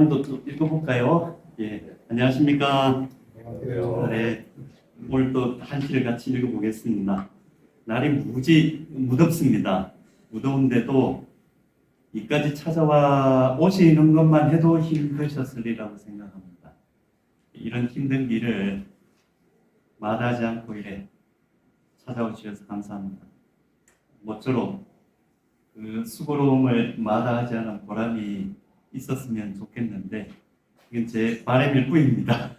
오늘도 또 읽어볼까요? 예, 안녕하십니까? 안녕하세요. 네, 오늘 또 한 시를 같이 읽어보겠습니다. 날이 무지 무덥습니다. 무더운데도 이까지 찾아와 오시는 것만 해도 힘드셨으리라고 생각합니다. 이런 힘든 길을 마다하지 않고 이래 찾아오셔서 감사합니다. 모쪼록 그 수고로움을 마다하지 않은 보람이 있었으면 좋겠는데 이건 제 바람일 뿐입니다.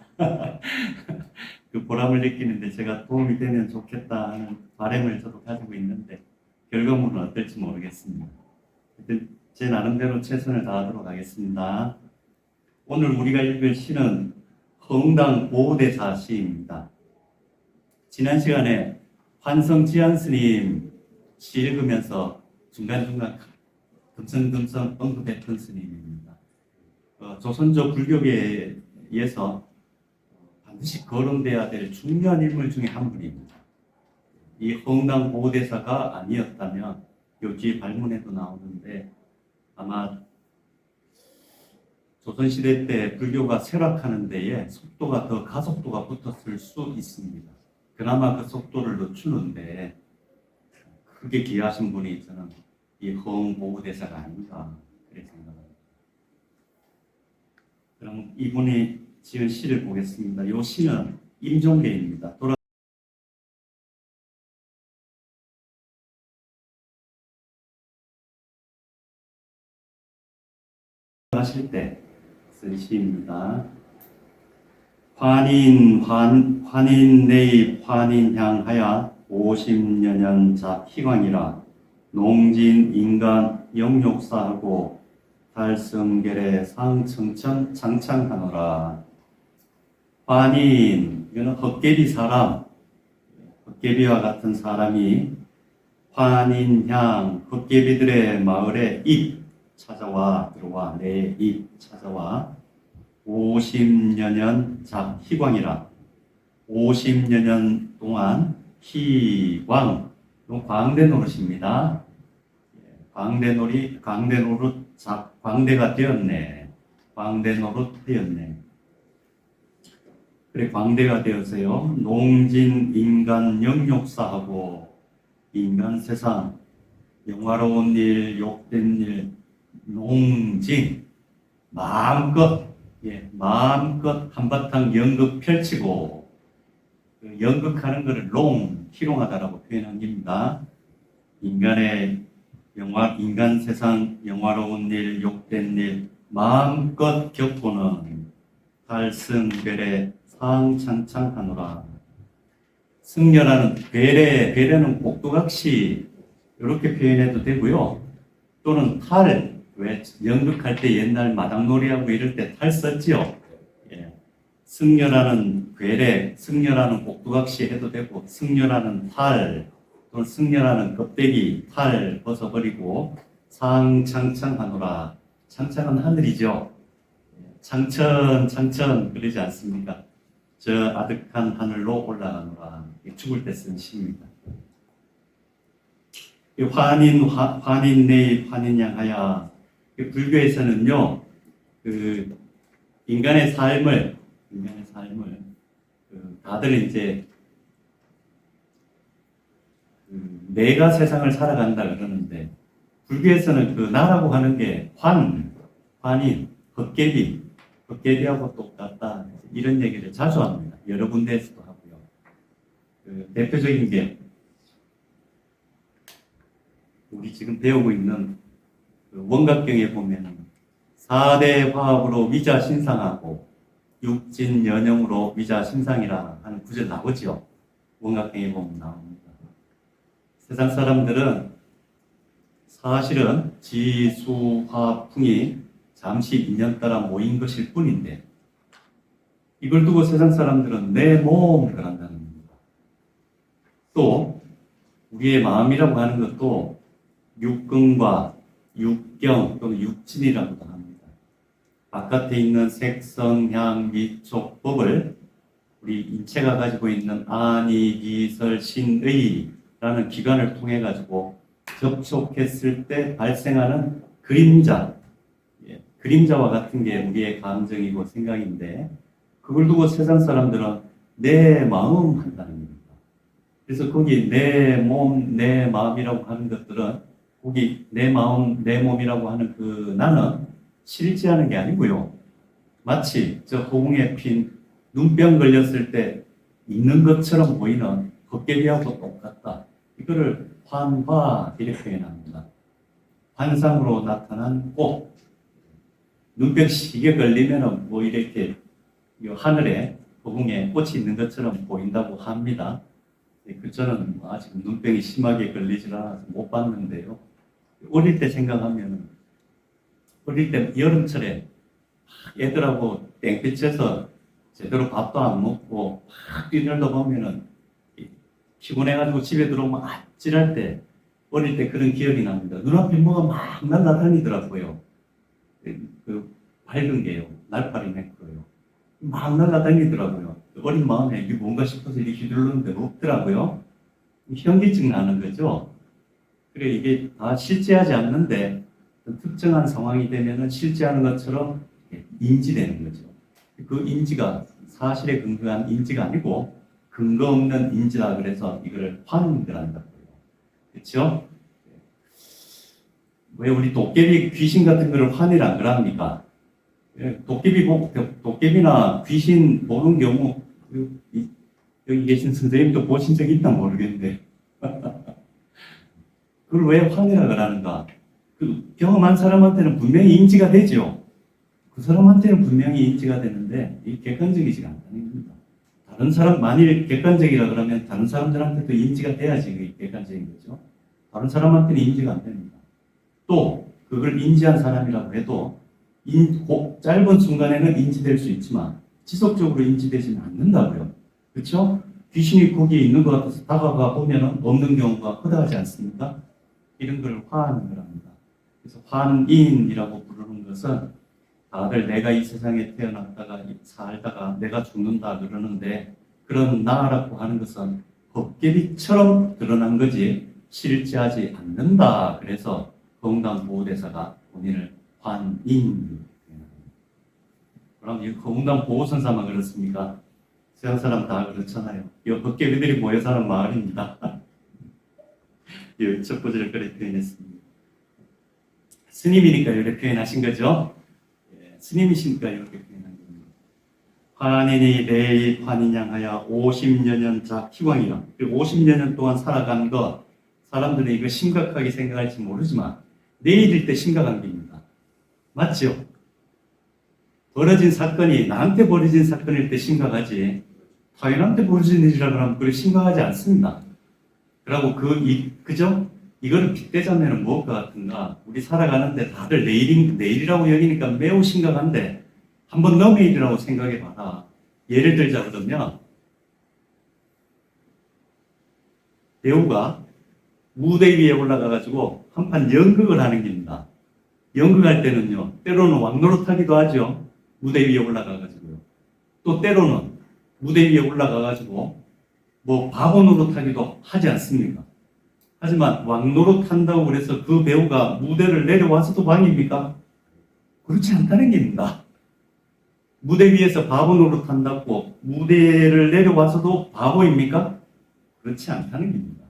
그 보람을 느끼는데 제가 도움이 되면 좋겠다 하는 바람을 저도 가지고 있는데 결과물은 어떨지 모르겠습니다. 하여튼 제 나름대로 최선을 다하도록 하겠습니다. 오늘 우리가 읽을 시는 허응당 보호대사 시입니다. 지난 시간에 환성지안 스님 시 읽으면서 중간중간 듬성듬성 언급했던 스님입니다. 조선조 불교계에서 반드시 거론돼야 될 중요한 인물 중에 한 분입니다. 이 허응당 보호대사가 아니었다면 요 뒤에 발문에도 나오는데 아마 조선시대 때 불교가 쇠락하는 데에 속도가 더 가속도가 붙었을 수 있습니다. 그나마 그 속도를 늦추는데 크게 기여하신 분이 저는 이 허응 보호대사가 아닌가 그렇게 생각합니다. 그럼 이분이 지은 시를 보겠습니다. 이 시는 임종계입니다. 돌아가실 때 쓴 시입니다. 환인 내입 환인 향하야 50여 년 희광이라 농진 인간 영욕사하고 달성결의 상청천 장창하노라. 환인, 이거는 헛개비 사람, 헛개비와 같은 사람이 환인향, 헛개비들의 마을에 입 찾아와 들어와 내 입 찾아와 50여 년 희광이라 50여 년 동안 희광, 광대 노릇입니다. 광대 노릇 광대가 되었네. 광대 노릇 되었네. 그래 광대가 되어서요. 농진 인간 영욕사하고 인간 세상 영화로운 일, 욕된 일, 농진 마음껏 한바탕 연극 펼치고 그 연극하는 것을 희롱하다라고 표현한 겁니다. 인간 세상 영화로운 일, 욕된 일 마음껏 겪고는 달승별의 상창창하노라. 승려라는 배려는 꼭두각시 이렇게 표현해도 되고요. 또는 왜 연극할 때 옛날 마당놀이하고 이럴 때 탈 썼지요. 예. 승려라는 승려라는 꼭두각시 해도 되고, 승려라는 또는 승려라는 껍데기 벗어버리고, 상창창하노라. 창창은 하늘이죠. 창천 그러지 않습니까? 저 아득한 하늘로 올라가노라. 죽을 때 쓴 시입니다. 환인 내입 환인양하야. 불교에서는요, 인간의 삶을 다들 이제 내가 세상을 살아간다 그러는데 불교에서는 그 나라고 하는 게 환인, 헛개비하고 똑같다 이런 얘기를 자주 합니다. 여러 군데에서도 하고요. 대표적인 게 우리 지금 배우고 있는 원각경에 보면 4대 화합으로 위자 신상하고 육진 연영으로 위자 신상이라 하는 구절 나오죠. 원각경에 보면 나옵니다. 세상 사람들은 사실은 지수화풍이 잠시 인연 따라 모인 것일 뿐인데 이걸 두고 세상 사람들은 내 몸 그런다는 겁니다. 또 우리의 마음이라고 하는 것도 육근과 육경 또는 육진이라고도 합니다. 바깥에 있는 색성, 향, 미촉, 법을 우리 인체가 가지고 있는 안이, 기설, 신의라는 기관을 통해 가지고 접촉했을 때 발생하는 그림자, 그림자와 같은 게 우리의 감정이고 생각인데 그걸 두고 세상 사람들은 내 마음 한다는 겁니다. 그래서 거기 내 몸, 내 마음이라고 하는 것들은 거기 내 마음, 내 몸이라고 하는 그 나는 실제하는 게 아니고요. 마치 저 허공에 핀 눈병 걸렸을 때 있는 것처럼 보이는 헛개비하고 똑같다. 이거를 환화 이렇게 표현합니다. 환상으로 나타난 꽃. 눈병 시계 걸리면은 뭐 이렇게 하늘에 허공에 꽃이 있는 것처럼 보인다고 합니다. 그 저는 아직 눈병이 심하게 걸리질 않아서 못 봤는데요. 어릴 때 생각하면 어릴 때 여름철에 애들하고 땡볕에서 제대로 밥도 안 먹고 막 뛰놀다 보면은 피곤해가지고 집에 들어오면 아찔할 때 어릴 때 그런 기억이 납니다. 눈앞에 뭐가 막 날아다니더라고요. 그 밝은 게요. 날파리 매크로요. 막 날아다니더라고요. 어린 마음에 이게 뭔가 싶어서 이렇게 휘둘렀는데 없더라고요. 현기증 나는 거죠. 그래 이게 다 실제하지 않는데 특정한 상황이 되면은 실제하는 것처럼 인지되는 거죠. 그 인지가 사실에 근거한 인지가 아니고 근거 없는 인지다 그래서 이걸 환들한다고요. 그렇죠? 왜 우리 도깨비 귀신 같은 거를 환이라 그럽니까? 도깨비나 귀신 보는 경우 여기 계신 선생님도 보신 적 있나 모르겠는데 그걸 왜 환이라 그러는가? 그 경험한 사람한테는 분명히 인지가 되죠. 그 사람한테는 분명히 인지가 되는데 이게 객관적이지가 않다는 겁니다. 다른 사람 만일 객관적이라 그러면 다른 사람들한테도 인지가 돼야지 그게 객관적인 거죠. 다른 사람한테는 인지가 안 됩니다. 또 그걸 인지한 사람이라고 해도 짧은 순간에는 인지될 수 있지만 지속적으로 인지되지는 않는다고요. 그렇죠? 귀신이 거기에 있는 것 같아서 다가가 보면 없는 경우가 허다하지 않습니까? 이런 걸 화하는 거랍니다. 그래서 환인이라고 부르는 것은 다들 내가 이 세상에 태어났다가 살다가 내가 죽는다 그러는데 그런 나라고 하는 것은 헛개비처럼 드러난 거지 실제하지 않는다. 그래서 거웅당 보호대사가 본인을 환인. 그럼 이 거웅당 보호선사만 그렇습니까? 세상 사람 다 그렇잖아요. 이 헛개비들이 모여 사는 마을입니다. 이 첫 구절을 그렇게 표현했습니다. 스님이니까 이렇게 표현하신 거죠. 스님이시니까 이렇게 표현한 겁니다. 환인이 내일 환인양하여 50여 년 작희광이라. 그리고 50여 년 동안 살아간 것 사람들은 이거 심각하게 생각할지 모르지만 내일일 때 심각한 겁니다. 맞죠? 벌어진 사건이 나한테 벌어진 사건일 때 심각하지 타인한테 벌어진 일이라 그러면 그렇게 심각하지 않습니다. 그리고 그죠? 이거를 빗대자면 무엇 같은가? 우리 살아가는데 다들 내일이라고 여기니까 매우 심각한데 한번 너 내일이라고 생각해 봐라. 예를 들자 그러면 배우가 무대 위에 올라가가지고 한판 연극을 하는 겁니다. 연극할 때는요, 때로는 왕노릇하기도 하죠. 무대 위에 올라가가지고요. 또 때로는 무대 위에 올라가가지고 뭐 바보 노릇하기도 하지 않습니까? 하지만 왕노릇 한다고 그래서 그 배우가 무대를 내려와서도 왕입니까? 그렇지 않다는 겁니다. 무대 위에서 바보 노릇 한다고 무대를 내려와서도 바보입니까? 그렇지 않다는 겁니다.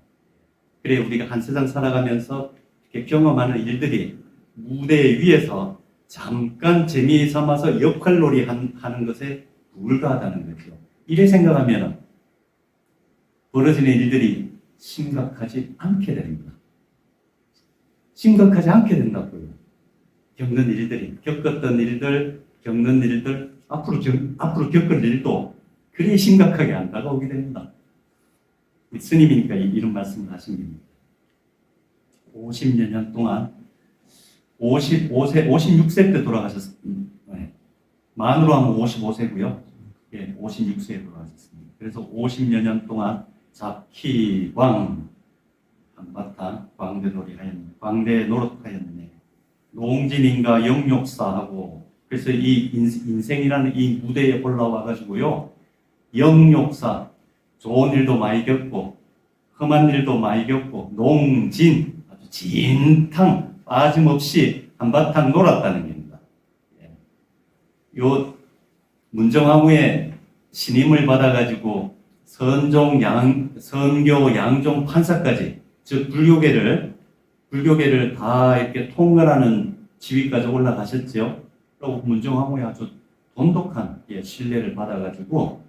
그래 우리가 한 세상 살아가면서 이렇게 경험하는 일들이 무대 위에서 잠깐 재미 삼아서 역할놀이 하는 것에 불과하다는 거죠. 이래 생각하면 벌어지는 일들이 심각하지 않게 됩니다. 심각하지 않게 된다고요. 겪는 일들이, 겪었던 일들, 겪는 일들, 앞으로 겪을 일도 그리 심각하게 안 다가오게 됩니다. 스님이니까 이런 말씀을 하신 겁니다. 50여 년 동안 56세 때 돌아가셨습니다. 네. 만으로 하면 55세고요. 예, 56세에 돌아가셨습니다. 그래서 50여 년 동안 작희광 한바탕 광대 노릇하였네. 농진인가 영욕사하고 그래서 이 인생이라는 이 무대에 올라와 가지고요. 영욕사 좋은 일도 많이 겪고 험한 일도 많이 겪고 농진 아주 진탕 빠짐없이 한바탕 놀았다는 겁니다. 요 문정왕후의 신임을 받아가지고 선교 양종 판사까지, 즉 불교계를 다 이렇게 통괄하는 지위까지 올라가셨죠. 그리고 문정왕후의 아주 돈독한 신뢰를 받아가지고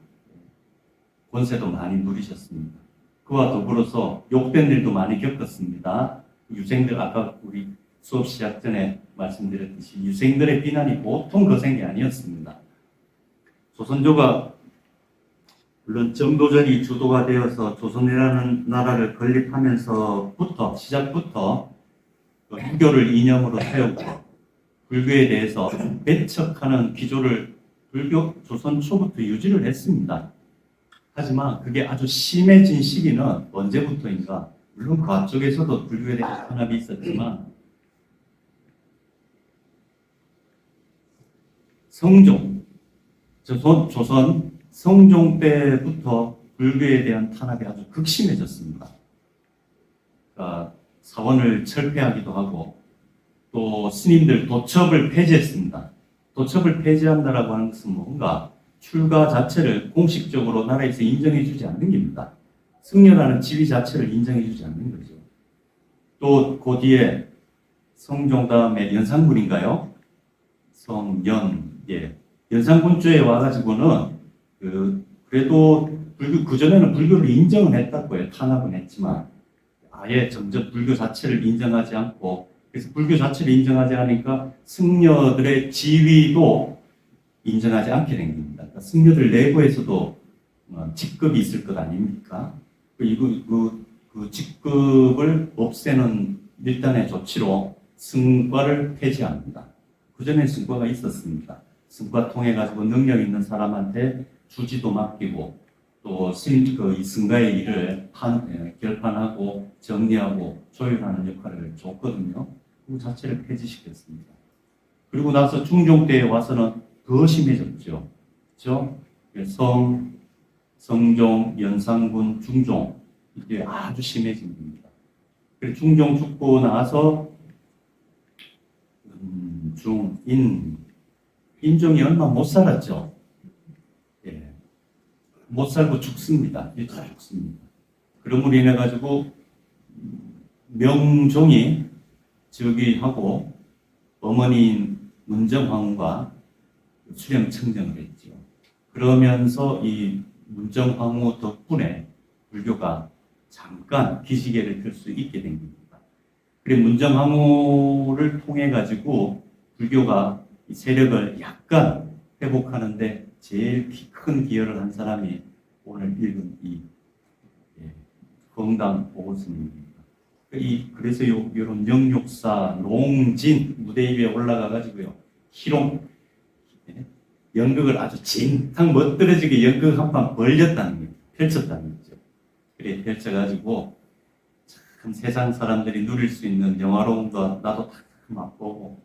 권세도 많이 누리셨습니다. 그와 더불어서 욕된 일도 많이 겪었습니다. 유생들, 아까 우리 수업 시작 전에 말씀드렸듯이 유생들의 비난이 보통 거센 게 아니었습니다. 조선조가 물론 정도전이 주도가 되어서 조선이라는 나라를 시작부터 유교를 이념으로 세우고 불교에 대해서 배척하는 기조를 조선 초부터 유지를 했습니다. 하지만 그게 아주 심해진 시기는 언제부터인가? 물론 그 앞쪽에서도 불교에 대한 탄압이 있었지만 조선 성종 때부터 불교에 대한 탄압이 아주 극심해졌습니다. 그러니까 사원을 철폐하기도 하고 또 스님들 도첩을 폐지했습니다. 도첩을 폐지한다라고 하는 것은 뭔가 출가 자체를 공식적으로 나라에서 인정해주지 않는 겁니다. 승려라는 지위 자체를 인정해주지 않는 거죠. 또 그 뒤에 성종 다음에 연산군인가요? 연산군주에 와가지고는 그래도 그전에는 불교를 인정은 했다고요. 탄압은 했지만 아예 점점 불교 자체를 인정하지 않고, 그래서 불교 자체를 인정하지 않으니까 승려들의 지위도 인정하지 않게 된 겁니다. 그러니까 승려들 내부에서도 직급이 있을 것 아닙니까? 그 직급을 없애는 일단의 조치로 승과를 폐지합니다. 그전에 승과가 있었습니다. 승과 통해 가지고 능력 있는 사람한테 주지도 맡기고 또 이 승가의 일을 결판하고 정리하고 조율하는 역할을 줬거든요. 그 자체를 폐지시켰습니다. 그리고 나서 중종 때에 와서는 더 심해졌죠. 그렇죠? 성종, 연산군, 중종 이게 아주 심해진 겁니다. 그래서 중종 죽고 나서 인종이 얼마 못 살았죠. 못 살고 죽습니다. 일찍 죽습니다. 그러므로 인해 가지고 명종이 즉위하고 어머니인 문정왕후가 수령청정을 했죠. 그러면서 이 문정왕후 덕분에 불교가 잠깐 기지개를 펼 수 있게 된 겁니다. 그리고 문정왕후를 통해 가지고 불교가 세력을 약간 회복하는데 제일 큰 기여를 한 사람이 오늘 읽은 이 건당 보고서입니다. 그래서 이런 영육사, 롱진 무대 위에 올라가 가지고요, 희롱 연극을 아주 진탕 멋들어지게 연극 한 판 벌렸다는 거예요. 펼쳤다는 거죠. 그래 펼쳐가지고 참 세상 사람들이 누릴 수 있는 영화로움도 나도 다 맛보고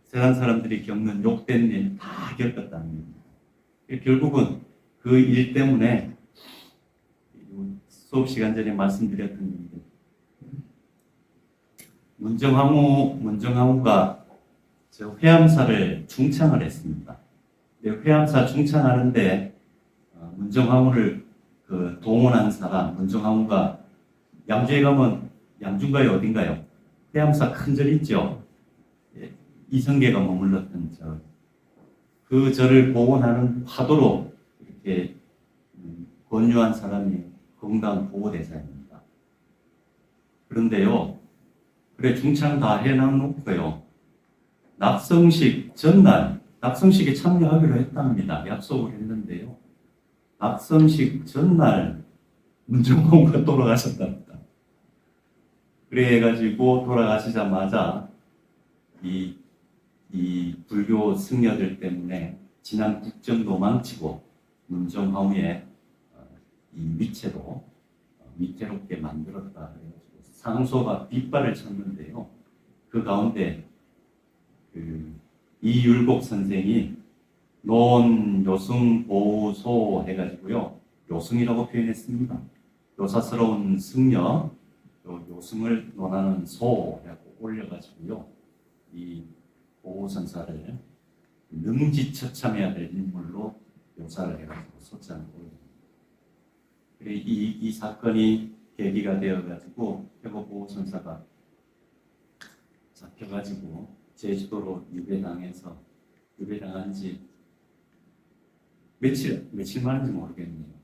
세상 사람들이 겪는 욕된 일 다 겪었다는 겁니다. 결국은 그 일 때문에 수업 시간 전에 말씀드렸던 건데 문정왕후가 회암사를 중창을 했습니다. 회암사 중창하는데 문정왕후를 동원한 사람, 문정왕후가 양주에 가면 양주인가요 어딘가요? 회암사 큰 절 있죠. 이성계가 머물렀던 절. 그 절을 복원하는 화도로 이렇게 권유한 사람이 건강 보호대사입니다. 그런데요, 그래 중창 다 해놓고요, 낙성식 전날 낙성식에 참여하기로 했답니다. 약속을 했는데요, 낙성식 전날 문정왕후가 돌아가셨답니다. 그래가지고 돌아가시자마자 이 불교 승려들 때문에 지난 국정도 망치고 문정왕후의 이 위태롭게 만들었다 해가지고 상소가 빗발을 쳤는데요. 그 가운데 이율곡 선생이 논요승 보소 해가지고요, 요승이라고 표현했습니다. 요사스러운 승려, 요승을 논하는 소라고 올려가지고요, 이 보호선사를 능지처참해야 될 인물로 묘사를 해가지고 소장을 보여줍니다. 이 사건이 계기가 되어가지고 회고보호선사가 잡혀가지고 제주도로 유배당한 지 며칠 만인지 모르겠네요.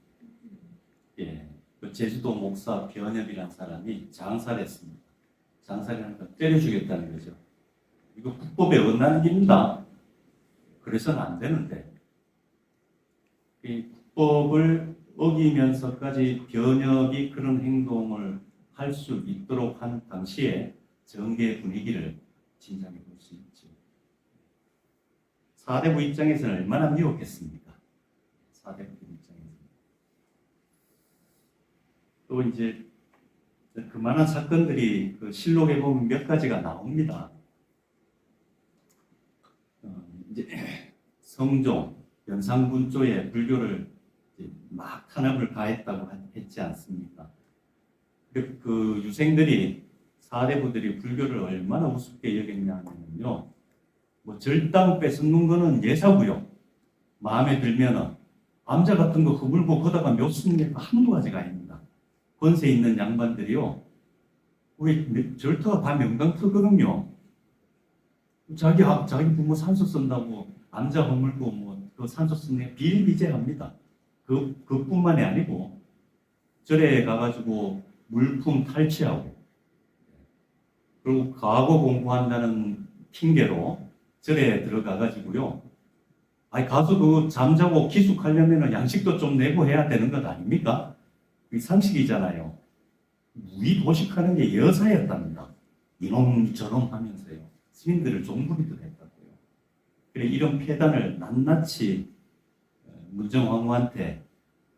예, 그 제주도 목사 변협이라는 사람이 장사를 했습니다. 장사를 하니까 때려 죽였다는 거죠. 이거 국법에 어긋나는 일입니다. 그래서는 안 되는데 이 국법을 어기면서까지 변협이 그런 행동을 할 수 있도록 한 당시에 정계 분위기를 짐작해 볼 수 있죠. 사대부 입장에서는 얼마나 미웠겠습니까? 사대부 입장에서. 또 이제 그만한 사건들이 그 실록에 보면 몇 가지가 나옵니다. 이제 성종, 연산군조에 불교를 막 탄압을 가했다고 했지 않습니까? 그 유생들이 사대부들이 불교를 얼마나 우습게 여겼냐면요, 뭐 절당 뺏는 거는 예사고요. 마음에 들면은 암자 같은 거 허물고 거다가 몇 순례가 한두 가지가 아닙니다. 권세 있는 양반들이요, 우리 절터가 다 명당터거든요. 자기 부모 산소 쓴다고 암자 허물고 그 산소 쓴 비일비재합니다. 그뿐만이 아니고 절에 가가지고 물품 탈취하고, 그리고 과거 공부한다는 핑계로 절에 들어가가지고요, 가서 그 잠자고 기숙하려면 양식도 좀 내고 해야 되는 것 아닙니까? 이 상식이잖아요. 무의 도식하는 게 여사였답니다. 이놈 저놈 하면서요, 스님들을 종부리도 했다고요. 그래, 이런 폐단을 낱낱이 문정왕후한테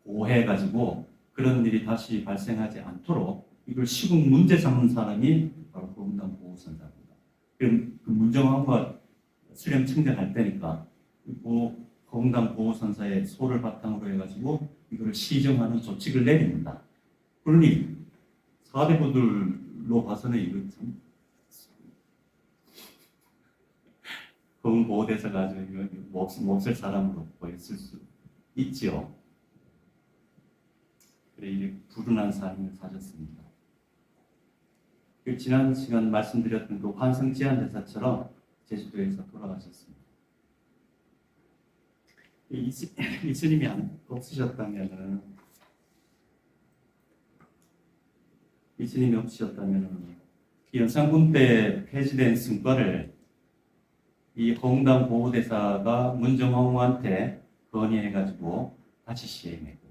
보호해가지고 그런 일이 다시 발생하지 않도록 이걸 시국 문제 삼는 사람이 바로 거금당 보호선사입니다. 그럼 그 문정왕후가 수령 청정할 때니까 거금당 보호선사의 소를 바탕으로 해가지고 이걸 시정하는 조칙을 내립니다. 그러니 사대부들로 봐서는 이거 참 거금보호대사가 아주 몹쓸 사람으로 보였을 수 있지요. 그래, 이게 불운한 삶을 사셨습니다. 지난 시간 말씀드렸던 그 환성지한대사처럼 제주도에서 돌아가셨습니다. 이 스님이 없으셨다면은, 연산군 때 폐지된 승과를 이 허웅당 보호대사가 문정왕후한테 건의해가지고 다시 시행했고,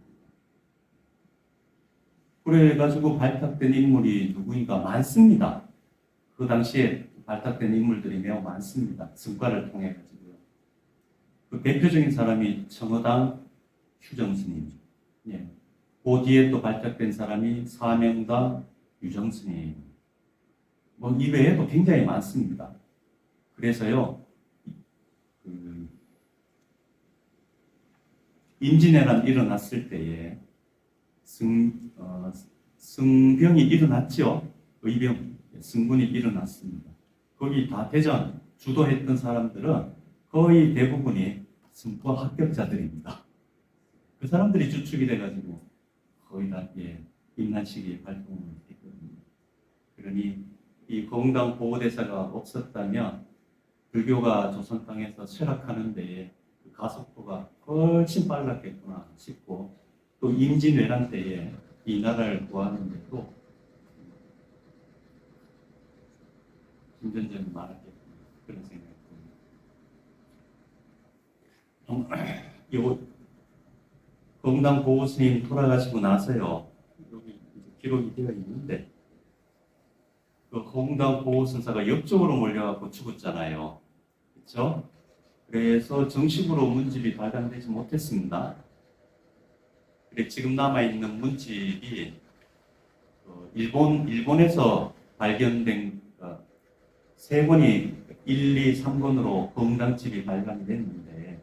그래가지고 발탁된 인물이 누구인가 많습니다. 그 당시에 발탁된 인물들이 매우 많습니다. 승과를 통해가지고요. 그 대표적인 사람이 청어당 휴정스님, 예. 그 뒤에 또 발탁된 사람이 사명당 유정스님, 이 외에도 굉장히 많습니다. 그래서요, 임진왜란 일어났을 때에 승병이 일어났죠. 의병, 승군이 일어났습니다. 거기 다 대전 주도했던 사람들은 거의 대부분이 승과 합격자들입니다. 그 사람들이 주축이 돼가지고 거의 다 임난 시기에 활동을 했거든요. 그러니 이 거웅당 보호대사가 없었다면 불교가 조선 땅에서 쇠락하는 데에 그 가속도가 훨씬 빨랐겠구나 싶고, 또 임진왜란 때에 이 나라를 구하는데도 힘든 점이 많았겠구나, 그런 생각이 듭니다. 거웅당 보호스님 돌아가시고 나서요, 여기 기록이 되어 있는데, 그 거웅당 보호선사가 옆쪽으로 몰려갖고 죽었잖아요. 그렇죠? 그래서 정식으로 문집이 발간되지 못했습니다. 그래, 지금 남아있는 문집이 일본에서 발견된 세 권이 1, 2, 3권으로 거웅당집이 발간이 됐는데,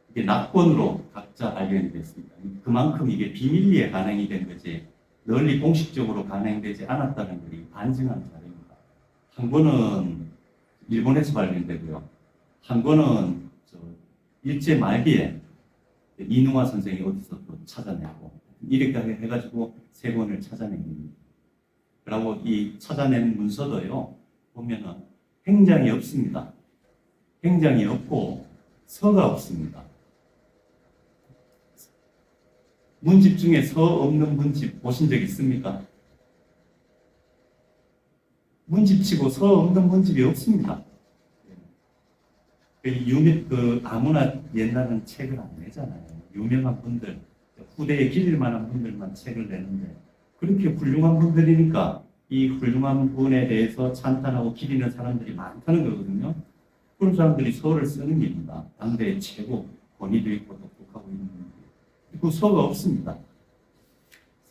이게 낙권으로 각자 발견이 됐습니다. 그만큼 이게 비밀리에 간행이 된 거지 널리 공식적으로 간행되지 않았다는 것이 반증한 자료입니다. 한 권은 일본에서 발견되고요. 한 권은 일제 말기에 이누마 선생이 어디서 또 찾아내고 이렇게 해가지고 세 권을 찾아낸 겁니다. 그리고 이 찾아낸 문서도요 보면은 행장이 없습니다. 행장이 없고 서가 없습니다. 문집 중에 서 없는 문집 보신 적 있습니까? 문집치고 서 없는 문집이 없습니다. 아무나 옛날은 책을 안 내잖아요. 유명한 분들, 후대에 기릴 만한 분들만 책을 내는데, 그렇게 훌륭한 분들이니까 이 훌륭한 분에 대해서 찬탄하고 기리는 사람들이 많다는 거거든요. 그런 사람들이 서를 쓰는 겁니다. 당대의 최고 권위도 있고 똑똑하고 있는 분들. 그 서가 없습니다.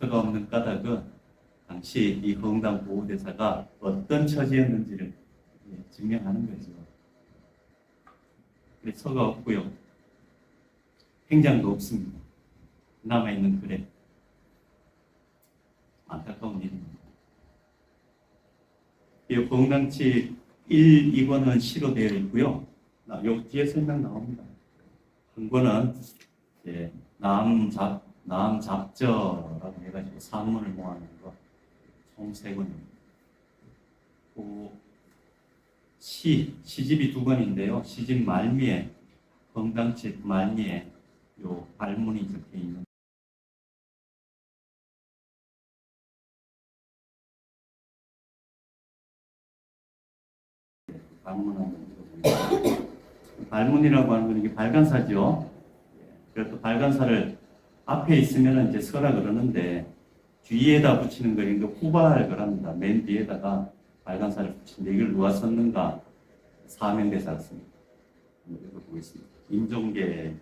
서가 없는 까닭은 당시 이 허응당 보호대사가 어떤 처지였는지를 증명하는 거죠. 서가 없고요. 행장도 없습니다. 남아있는 글에 안타까운 일입니다. 이 허응당치 1, 2권은 시로 되어 있고요. 요 뒤에 설명 나옵니다. 한 권은 남잡저라고 해가지고 산문을 모아놓은 거 총 3권입니다. 시집이 2권인데요. 시집 말미에 허응당치 말미에 요 발문이 적혀 있는 발문이라고 하는 건 이게 발간사죠. 그래서 발간사를 앞에 있으면 이제 서라 그러는데 뒤에다 붙이는 거니까 후발 그럽니다. 맨 뒤에다가 발간사를 붙이는데 이걸 누가 썼는가? 사명대사가 씁니다. 한번 읽어보겠습니다. 임종계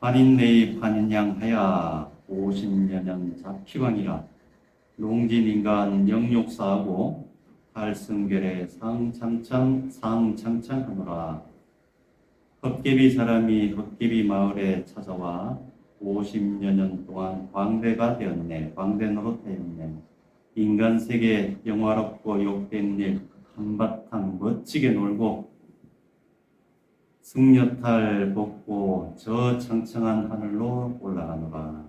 반인내의 반인양하야 50여년 잡피광이라 농진인간 영욕사하고 발승결에 상창창하노라. 헛개비 사람이 헛개비 마을에 찾아와 50여 년 동안 광대가 되었네. 광대 노릇하였네. 인간 세계 영화롭고 욕된 일 한바탕 멋지게 놀고 승려탈 벗고 저 창창한 하늘로 올라가노라.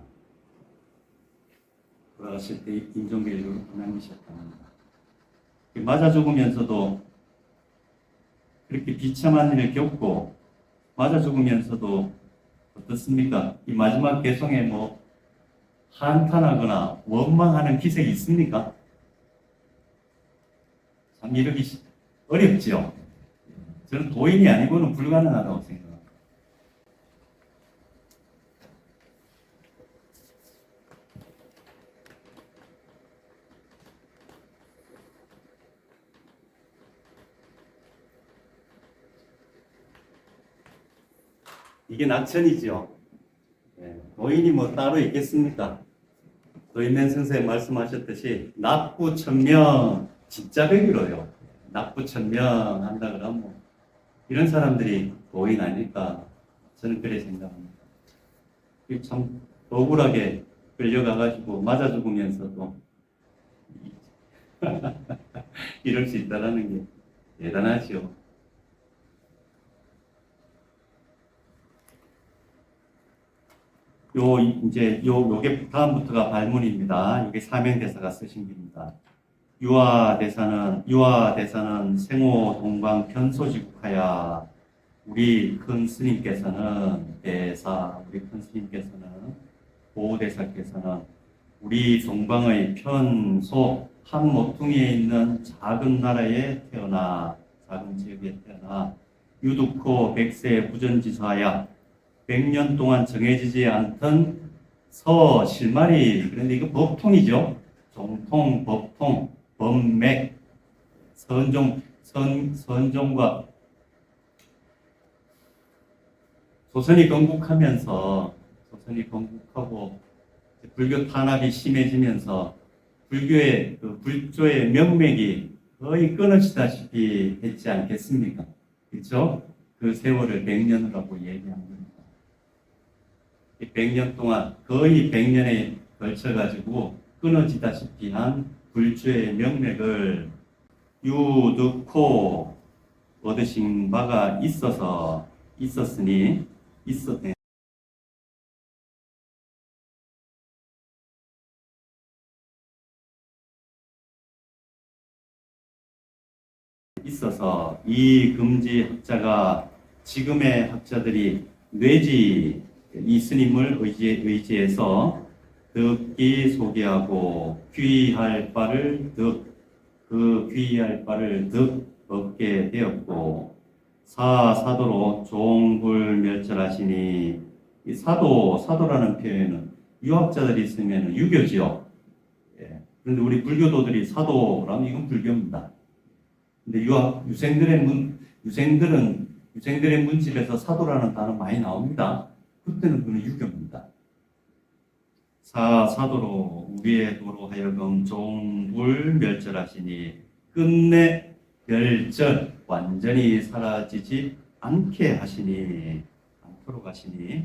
돌아가실 때 임종계를 하나님이셨답니다. 맞아 죽으면서도 그렇게 비참한 일을 겪고 맞아 죽으면서도 어떻습니까? 이 마지막 개성에 한탄하거나 원망하는 기색이 있습니까? 참 이러기 어렵죠. 저는 도인이 아니고는 불가능하다고 생각합니다. 이게 낙천이죠. 도인이 따로 있겠습니까? 도인맨 선생님 말씀하셨듯이 낙부천명 진짜배기로요. 낙부천명 한다 그러면 이런 사람들이 도인 아닐까 저는 그래 생각합니다. 참 억울하게 끌려가가지고 맞아 죽으면서도 이럴 수 있다는 게 대단하죠. 요게 다음부터가 발문입니다. 이게 사명대사가 쓰신 겁니다. 유아대사는 생호 동방 편소지국하야. 우리 큰 스님께서는 우리 큰 스님께서는 보호대사께서는 우리 동방의 편소 한 모퉁이에 있는 작은 나라에 태어나 작은 지역에 태어나 유득호 백세 부전지사야 100년 동안 정해지지 않던 실마리, 그런데 이거 법통이죠. 정통, 법통, 법맥, 선종과 조선이 건국하고 불교 탄압이 심해지면서 불조의 명맥이 거의 끊어지다시피 했지 않겠습니까? 그렇죠? 그 세월을 100년이라고 얘기합니다. 100년 동안 거의 100년에 걸쳐가지고 끊어지다시피 한 불조의 명맥을 유득코 얻으신 바가 있었으니 있어서 이 금지 학자가 지금의 학자들이 뇌지 이 스님을 의지해서 듣기 소개하고 귀할 바를 그 귀할 바를 얻게 되었고 사도로 종불멸절하시니 이 사도라는 표현은 유학자들이 쓰면 유교지요. 예. 그런데 우리 불교도들이 사도라면 이건 불교입니다. 근데 유생들의 문집에서 사도라는 단어 많이 나옵니다. 그때는 그건 유교입니다. 사도로 우리의 도로 하여금 종불멸절하시니 끝내 멸절 완전히 사라지지 않게 하시니 않도록 하시니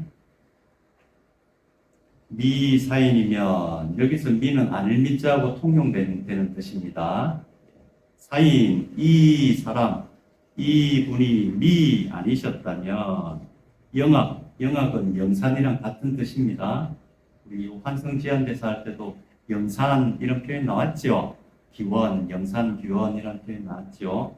미사인이면 여기서 미는 안일미자하고 통용되는 뜻입니다. 사인 이 사람 이분이 미 아니셨다면 영악은 영산이랑 같은 뜻입니다. 우리 환성지한대사 할 때도 영산 이런 표현 나왔죠. 기원, 영산, 기원이라는 표현 나왔죠.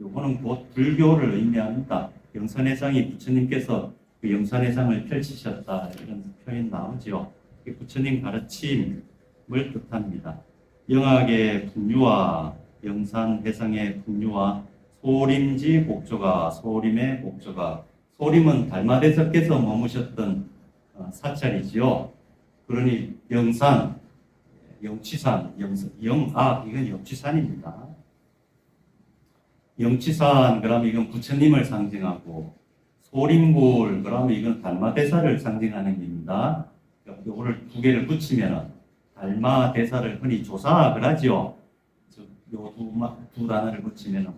요거는 곧 불교를 의미합니다. 영산회상이 부처님께서 그 영산회상을 펼치셨다 이런 표현 나오죠. 부처님 가르침을 뜻합니다. 영악의 풍류와 영산회상의 풍류와 소림지 복조가 소림의 복조가 소림은 달마대사께서 머무셨던 사찰이지요. 그러니 영산, 영취산, 영악 이건 영취산입니다. 영취산 그러면 이건 부처님을 상징하고 소림굴 그러면 이건 달마대사를 상징하는 겁니다. 요거를 두 개를 붙이면 달마대사를 흔히 조사 그러지요. 요 두 단어를 붙이면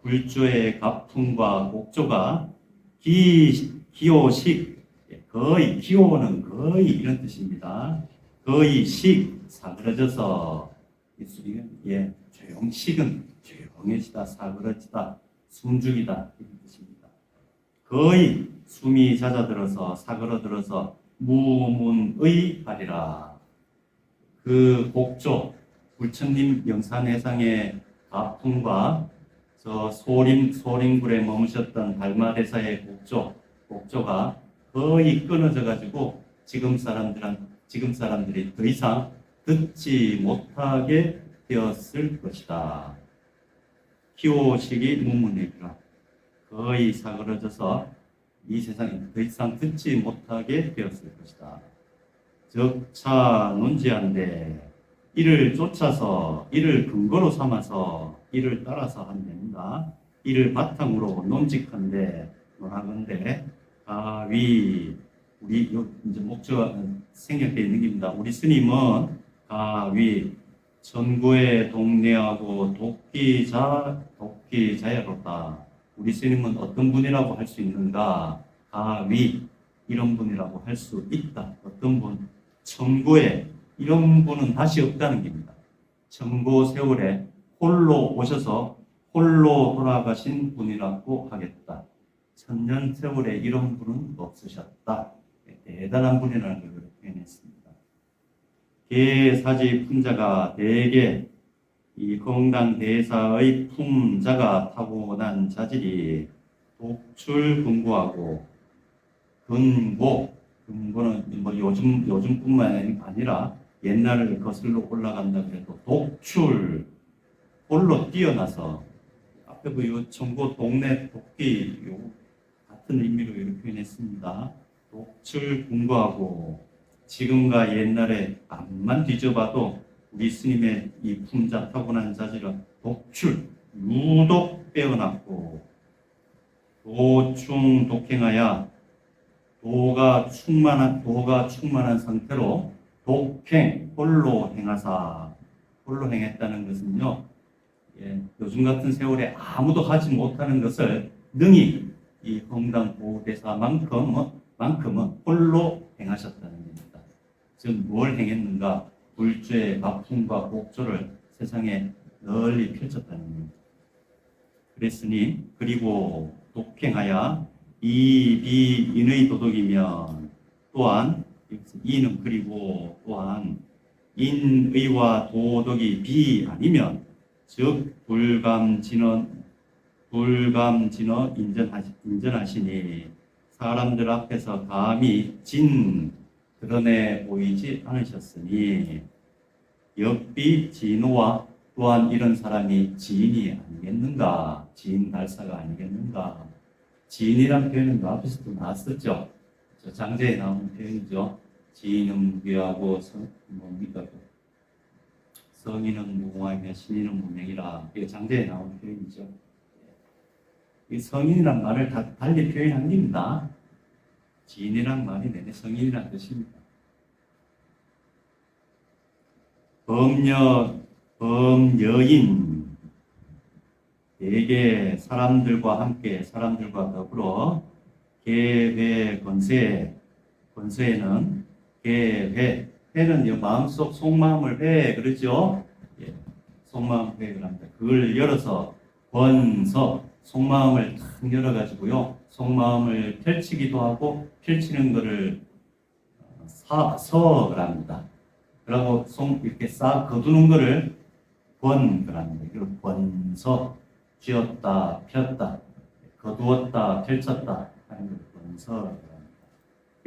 불조의 가풍과 목조가 기호식 거의 기호는 거의 이런 뜻입니다. 거의 사그러져서 조용식은 조용해지다 사그러지다 숨죽이다 이런 뜻입니다. 거의 숨이 잦아들어서 사그러들어서 무문의 하리라. 그 복조 불천님 영산회상의 가풍과 저 소림굴에 머무셨던 달마대사의 복조가 거의 끊어져 가지고 지금 사람들이 더 이상 듣지 못하게 되었을 것이다. 기호식이 무문이라 거의 사그러져서 이 세상에 더 이상 듣지 못하게 되었을 것이다. 적차 논지한데 이를 쫓아서 이를 근거로 삼아서 이를 따라서 하면 됩니다. 이를 바탕으로 논직한데 논하건대 가위 우리 이제 목적가 생략되어 있는 겁니다. 우리 스님은 가위 전구에 동내하고 독기자야로다. 우리 스님은 어떤 분이라고 할 수 있는가? 가위 이런 분이라고 할 수 있다. 어떤 분? 천구에 이런 분은 다시 없다는 겁니다. 천고 세월에 홀로 오셔서 홀로 돌아가신 분이라고 하겠다. 천년 세월에 이런 분은 없으셨다. 대단한 분이라는 걸 표현했습니다. 계사지 품자가 대개 이 건강 대사의 품자가 타고난 자질이 독출근고하고 근고는 뭐 요즘뿐만 아니라 옛날을 거슬러 올라간다 그래도 독출 홀로 뛰어나서 앞에 그 청고 동네 독기 같은 의미로 이렇게 표현했습니다. 독출 근고하고 지금과 옛날에 앞만 뒤져봐도 우리 스님의 이 품자 타고난 자질은 독출 유독 빼어났고 도충 독행하여 도가 충만한 상태로 독행 홀로 행했다는 것은요. 요즘 같은 세월에 아무도 하지 못하는 것을 능히 이 건강 보호대사만큼은 홀로 행하셨다는 겁니다. 즉 뭘 행했는가? 불죄의 가풍과 복조를 세상에 널리 펼쳤다는 겁니다. 그랬으니 그리고 독행하여 이비인의 도덕이면 또한 이는 그리고 또한 인의와 도덕이 비 아니면 즉 불감진어 인전하시니 사람들 앞에서 감히 진 드러내 보이지 않으셨으니 역비 진호와 또한 이런 사람이 지인이 아니겠는가? 지인 달사가 아니겠는가? 지인이란 표현은 앞에서도 나왔었죠. 저 장제에 나오는 표현이죠. 지인은 무교하고 뭡니까? 성인은 무공하며 신인은 무명이라. 이게 장제에 나오는 표현이죠. 이 성인이란 말을 달리 표현한 겁니다. 지인이란 말이 내내 성인이란 뜻입니다. 범여인 대개 사람들과 함께 사람들과 더불어 계회 건세에는 회는 마음속 속마음을 회 그러죠. 예, 속마음 회를 합니다. 그걸 열어서 권서 속마음을 탁 열어가지고요. 속마음을 펼치기도 하고 펼치는 것을 서를 합니다. 그리고 이렇게 싹 거두는 것을 권을 합니다. 이걸 권서 쥐었다 폈다 거두었다 펼쳤다 하는 걸 권서라고 합니다.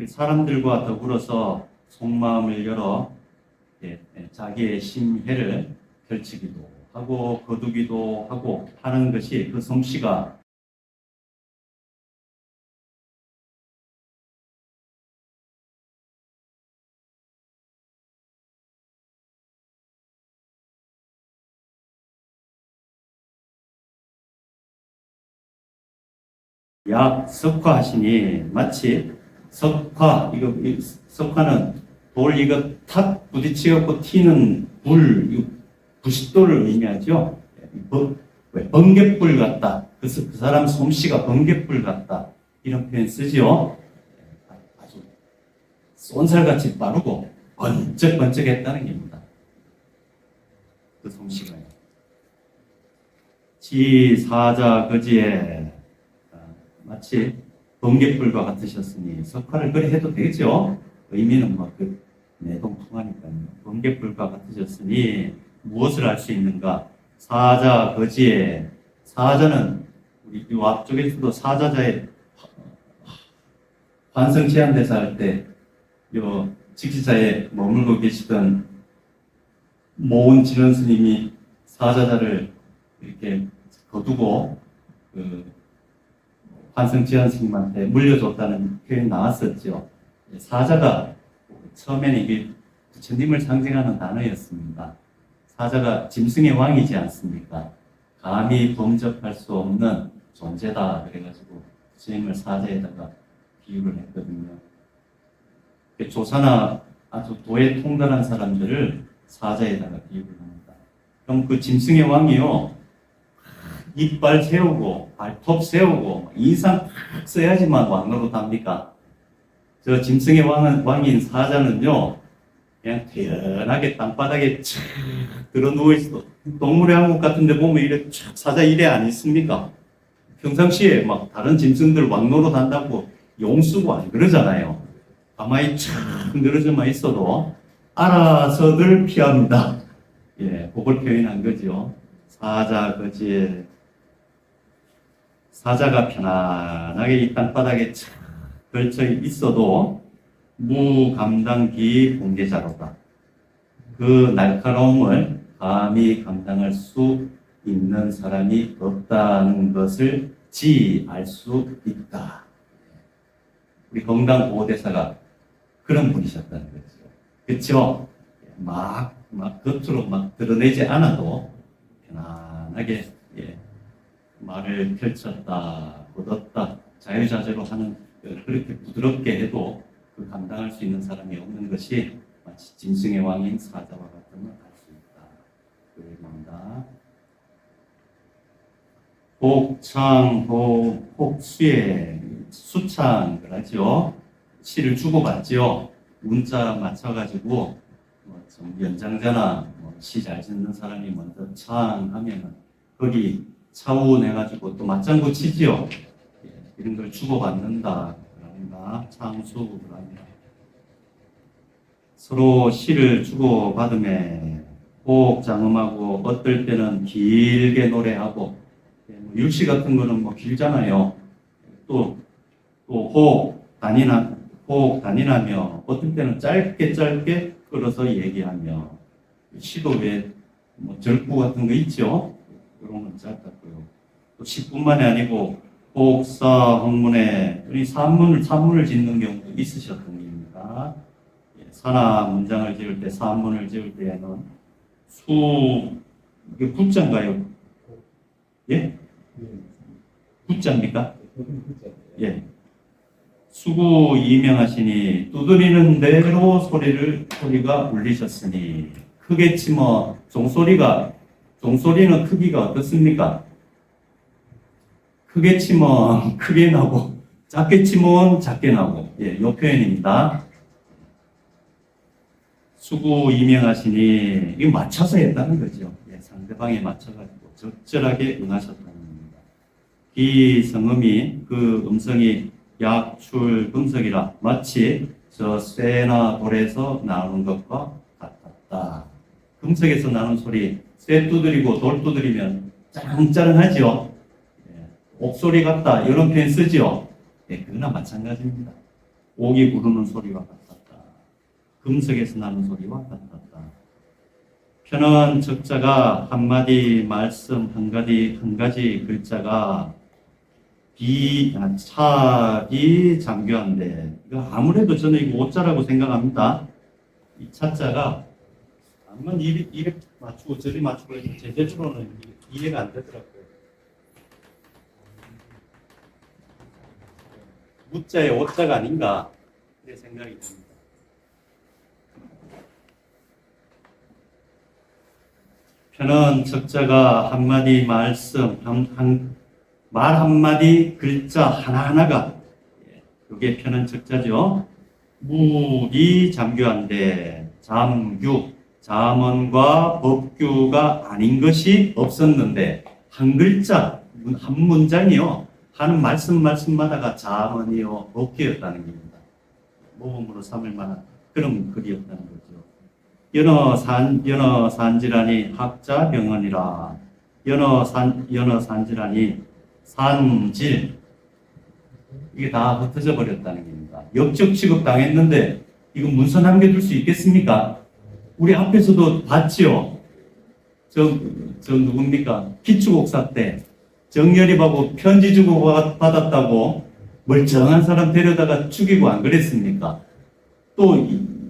사람들과 더불어서 속마음을 열어 자기의 심회를 펼치기도 하고 거두기도 하고 하는 것이 그 솜씨가 석화하시니 마치 석화는 돌 이거 탁 부딪혀갖고 튀는 부싯돌을 의미하죠. 번갯불 같다. 그 사람 솜씨가 번갯불 같다. 이런 표현 쓰지요. 아주 쏜살같이 빠르고 번쩍번쩍했다는 겁니다. 그 솜씨가요. 지사자 거지에 마치 번갯불과 같으셨으니 석화를 그래 해도 되죠. 의미는 내동통하니까요. 번갯불과 같으셨으니 무엇을 할 수 있는가? 사자 거지에 사자는 우리 이 앞쪽에서도 사자자의 환승 제한대사 할 때 요 직지자에 머물고 계시던 모은 진원 스님이 사자자를 이렇게 거두고 환승 지한 스님한테 물려줬다는 표현이 나왔었죠. 사자가 처음에는 이게 부처님을 상징하는 단어였습니다. 사자가 짐승의 왕이지 않습니까? 감히 범접할 수 없는 존재다. 그래가지고 부처님을 사자에다가 비유를 했거든요. 조사나 아주 도에 통달한 사람들을 사자에다가 비유를 합니다. 그럼 그 짐승의 왕이요, 이빨 세우고 발톱 세우고 인상 팍 써야지만 왕으로 답니까? 저 짐승의 왕인 사자는요, 그냥 태연하게 땅바닥에 촥 들어 누워있어. 동물의 왕국 같은 데 보면 이래 촥 사자 이래 안 있습니까? 평상시에 막 다른 짐승들 왕노로 단다고 용 쓰고 안 그러잖아요. 가만히 촥 늘어져만 있어도 알아서들 피합니다. 예, 그걸 표현한 거죠. 사자 거지에 사자가 편안하게 이 땅바닥에 촥 걸쳐 있어도 무감당기 공개자로다. 그 날카로움을 감히 감당할 수 있는 사람이 없다는 것을 알 수 있다. 우리 건강 보호대사가 그런 분이셨다는 거죠. 그렇죠? 막 겉으로 막 드러내지 않아도 편안하게 말을 펼쳤다, 걷었다, 자유자재로 하는 그렇게 부드럽게 해도 그 감당할 수 있는 사람이 없는 것이 마치 짐승의 왕인 사자와 같은 걸 알 수 있다. 그 얘기입니다. 복창, 복수에 수창 그러죠. 시를 주고받죠. 문자 맞춰가지고 좀 연장자나 시 잘 짓는 사람이 먼저 창 하면은 거기 차운해가지고 또 맞장구 치지요. 예, 이런 걸 주고받는다. 그런가 창수를 합니다. 서로 시를 주고받음에 호흡 장음하고 어떨 때는 길게 노래하고 율시 같은 거는 뭐 길잖아요. 또 호흡 단인하며 어떨 때는 짧게 끌어서 얘기하며 시도 왜 뭐 절구 같은 거 있죠. 그런 건 짧았고요. 또 시뿐만이 아니고 호흡사 학문에 산문을 짓는 경우도 있으셨던 겁니다. 산하 문장을 지을 때 산문을 지을 때에는 이게 구자인가요? 예? 구자입니까? 예. 수구 이명하시니 두드리는 대로 소리가 울리셨으니 크게 치면 종소리는 크기가 어떻습니까? 크게 치면 크게 나고 작게 치면 작게 나고 예, 요 표현입니다. 수구 이명하시니 이거 맞춰서 했다는 거죠. 예, 상대방에 맞춰가지고 적절하게 응하셨다는 겁니다. 이 성음이 그 음성이 약출 금석이라 마치 저 쇠나 돌에서 나오는 것과 같았다. 금석에서 나는 소리 쇠 두드리고 돌 두드리면 짜랑짜랑하죠. 예, 옥소리 같다 이런 표현 쓰지요. 예, 그거나 마찬가지입니다. 옥이 부르는 소리와 같았다. 금석에서 나는 소리와 같았다. 편은 적자가 한마디 말씀 한 가지 글자가 차비 장교한데 아무래도 저는 이거 오자라고 생각합니다. 이 차자가 한번 이래 맞추고 저리 맞추고 제대로는 이해가 안 되더라고요. 무자의 오자가 아닌가 그런 생각이 듭니다. 편은 적자가 한마디 말씀 말 한마디 글자 하나하나가 이게 편은 적자죠. 물이 잠규한데 잠언과 법규가 아닌 것이 없었는데 한 글자 한 문장이요 하는 말씀마다가 잠언이요 법규였다는 겁니다. 모범으로 삼을 만한 그런 글이었다는 거죠. 연어 산지라니 학자 병언이라 연어 산지라니 산질 이게 다 흩어져 버렸다는 겁니다. 역적 취급 당했는데 이거 문서 남겨둘 수 있겠습니까? 우리 앞에서도 봤지요. 저 누굽니까? 기축옥사 때 정열입하고 편지 주고 받았다고 멀쩡한 사람 데려다가 죽이고 안 그랬습니까? 또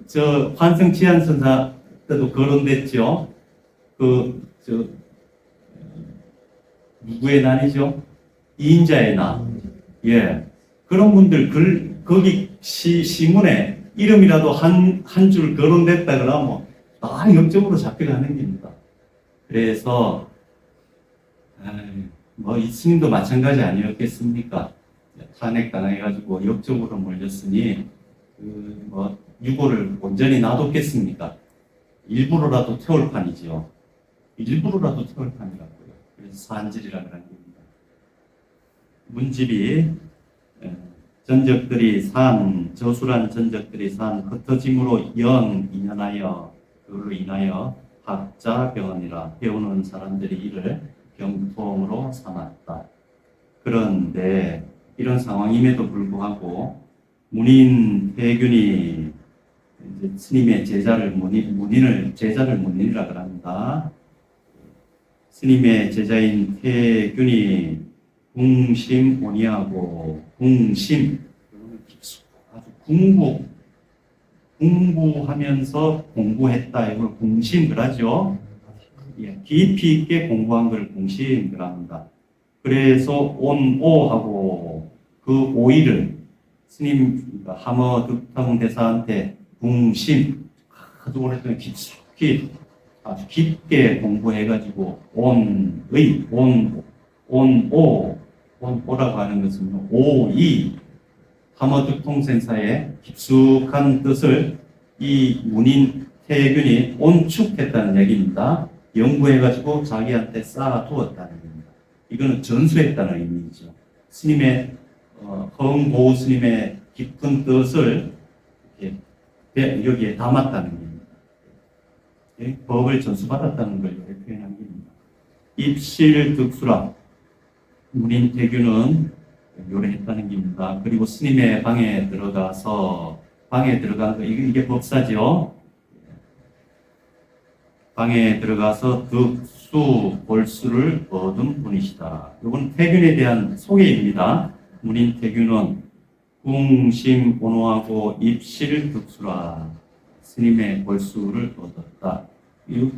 저 환승치안선사 때도 거론됐죠. 누구의 난이죠? 이인자의 난. 예. 그런 분들 거기 시문에 이름이라도 한 줄 거론됐다 그러면 다 역적으로 잡혀가는 겁니다. 그래서 뭐 이스님도 마찬가지 아니었겠습니까? 탄핵 당해가지고 역적으로 몰렸으니 유고를 온전히 놔뒀겠습니까? 일부러라도 태울 판이지요. 일부러라도 태울 판이라고요. 그래서 산질이라 그런 겁니다. 문집이 저술한 전적들이 산 흩어짐으로 그로 인하여 학자 병언이라 배우는 사람들이 이를 병통으로 삼았다. 그런데 이런 상황임에도 불구하고 문인 폐균이 스님의 제자를 문인이라 그럽니다. 스님의 제자인 태균이 궁심온이하고 궁심 아주 공부하면서 공부했다 이걸 궁심 그러죠. 예, 깊이 있게 공부한 걸 궁심 그럽니다. 그래서 온오하고 그 오이를 스님 하머 득탕 대사한테 궁심 아주 오랫동안 깊숙이 아주 깊게 공부해가지고 온오라고 하는 것은 오이 하머 득통센사의 깊숙한 뜻을 이 문인 태균이 온축했다는 얘기입니다. 연구해가지고 자기한테 쌓아두었다는 얘기입니다. 이거는 전수했다는 의미죠. 스님의 허응보우 스님의 깊은 뜻을 이렇게 여기에 담았다는 겁니다. 법을 전수받았다는 걸 이렇게 표현한 겁니다. 입실득수라 문인태균은 요래했다는 겁니다. 그리고 스님의 방에 들어가서 거 이게 법사죠. 방에 들어가서 득수 볼수를 얻은 분이시다. 이건 태균에 대한 소개입니다. 문인태균은 궁심 온호하고 입실 득수라 스님의 볼수를 얻었다. 이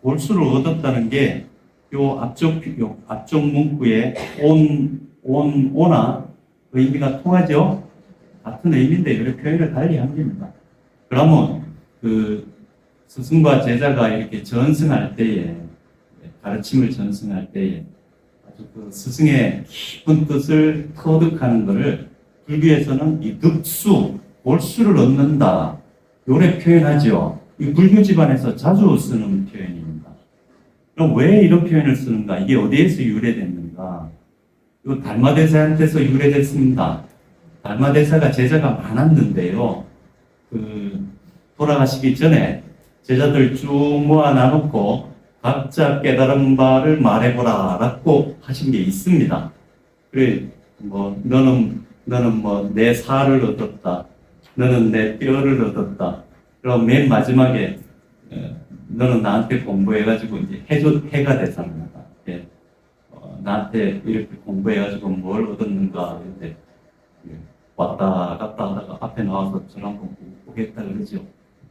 볼수를 얻었다는 게 요 앞쪽 문구에 오나 의미가 통하죠. 같은 의미인데 이렇게 표현을 달리 한 겁니다. 그러면 그 스승과 제자가 이렇게 전승할 때에 가르침을 전승할 때에 아주 그 스승의 깊은 뜻을 터득하는 것을 불교에서는 이 득수, 볼수를 얻는다. 요래 표현하죠. 이 불교 집안에서 자주 쓰는 표현입니다. 그럼 왜 이런 표현을 쓰는가? 이게 어디에서 유래됐는가? 이거 달마대사한테서 유래됐습니다. 달마대사가 제자가 많았는데요. 돌아가시기 전에 제자들 쭉 모아놔놓고 각자 깨달은 바를 말해보라 라고 하신 게 있습니다. 그래, 너는 내 살을 얻었다. 너는 내 뼈를 얻었다. 그럼 맨 마지막에 너는 나한테 공부해가지고 이제 해가 되잖아. 예. 나한테 이렇게 공부해가지고 뭘 얻었는가 이렇게 왔다 갔다 하다가 앞에 나와서 저를 한번 보겠다 그러죠.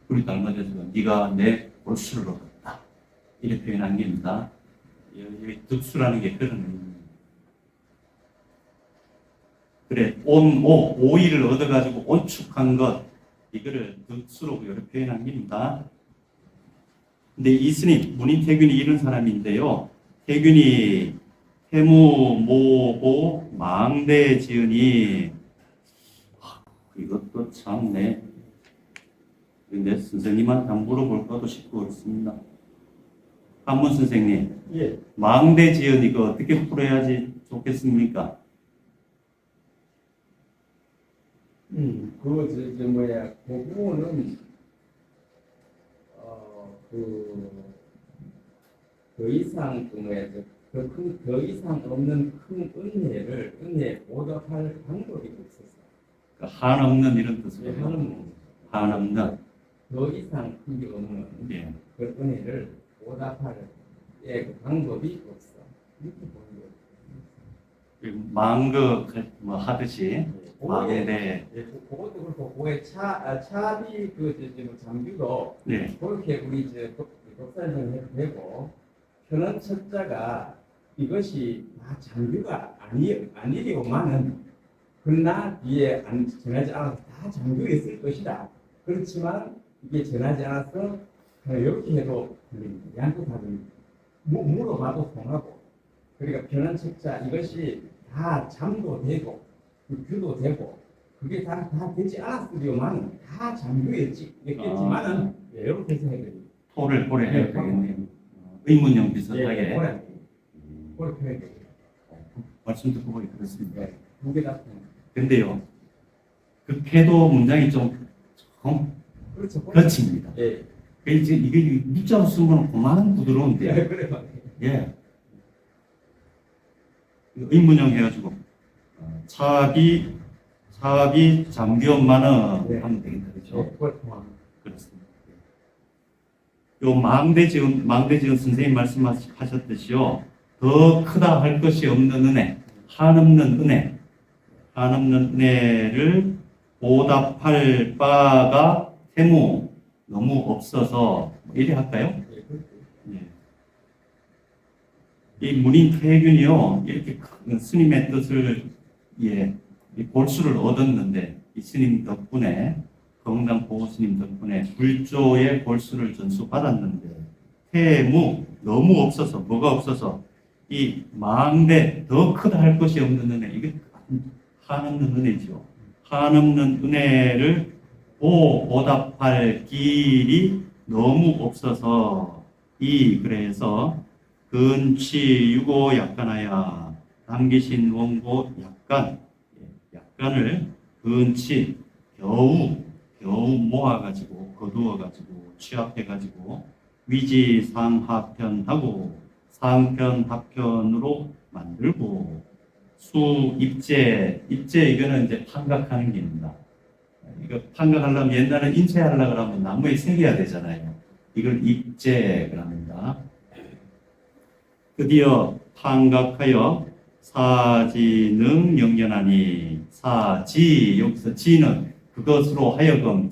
우리 달마대에서 네가 내 볼수를 얻었다. 이렇게 표현한 겁니다. 여기 득수라는 게 그런 의미입니다. 그래, 오이를 얻어가지고 온축한 것, 이거를 득수로 이렇게 표현한 겁니다. 근데 이 스님, 문인태균이 이런 사람인데요. 태균이 태무, 모보, 망대 지은이, 이것도 참, 내 선생님한테 한번 물어볼까도 싶고 그렇습니다. 한문 선생님, 예. 망대 지은 이거 어떻게 풀어야지 좋겠습니까? 그 부분은, 그 이상, 그 이상 없는 큰 은혜에 보답할 방법이 없었어. 한없는 이런 뜻으로. 한없는. 그 이상 크게 없는 예. 그 은혜를 보답할 그 방법이 없어. 이렇게 보는 거예요. 망극 하듯이 망에 대해. 그것도 그렇고, 그거의 차비 장비도 네. 그렇게 우리 독설을 해도 되고, 현원 척자가 이것이 다 장비가 아니려만은 그러나 뒤에 전하지 않아서 다 장비가 있을 것이다. 그렇지만 이게 전하지 않아서 그냥 이렇게 해도 들립니다. 양쪽 다 들립니다. 물어봐도 통하고. 그러니까 변한 척자 이것이 다 잠도 되고 규도 되고 그게 다 되지 않았으려만 다 잠교였겠지만은 이렇게 해서 해야 됩니다. 토를 해야 되겠네요. 의문형 비슷하게. 그렇게 해야 됩니다. 말씀 듣고 보니 그렇습니다. 네, 두개 다. 근데요, 그 쾌도 문장이 좀 그렇죠. 거칩니다. 예. 이게 문자로 쓴 거는 그만 부드러운데. 네, 그래요. 예. 의문형 해가지고 차비 잠비엄마는 네. 하면 되겠다, 그렇죠? 그렇습니다. 요 망대지은 선생님 말씀하셨듯이요, 더 크다 할 것이 없는 은혜, 한없는 은혜를 보답할 바가 태무 너무 없어서 이래 할까요? 예. 이 문인태균이요, 이렇게 스님의 뜻을 볼수를 얻었는데, 이 스님 덕분에, 건강 보호 스님 덕분에 불조의 볼수를 전수받았는데, 태무 너무 없어서, 뭐가 없어서, 이 망대 더 크다 할 것이 없는 은혜, 이게 한없는 은혜죠. 한없는 은혜를 보답할 길이 너무 없어서 그래서 근치 유고 약간하야 남기신 원고 약간을 근치 겨우 모아가지고 거두어가지고 취합해가지고 위지상하편하고 상편하편으로 만들고 수입제 이거는 이제 판각하는 게입니다. 이거 판각하려면 옛날에 인쇄하려고 그러면 나무에 새겨야 되잖아요. 이걸 입제 그럽니다. 드디어 판각하여 사지능 영견하니 사지 여기서 지는 그것으로 하여금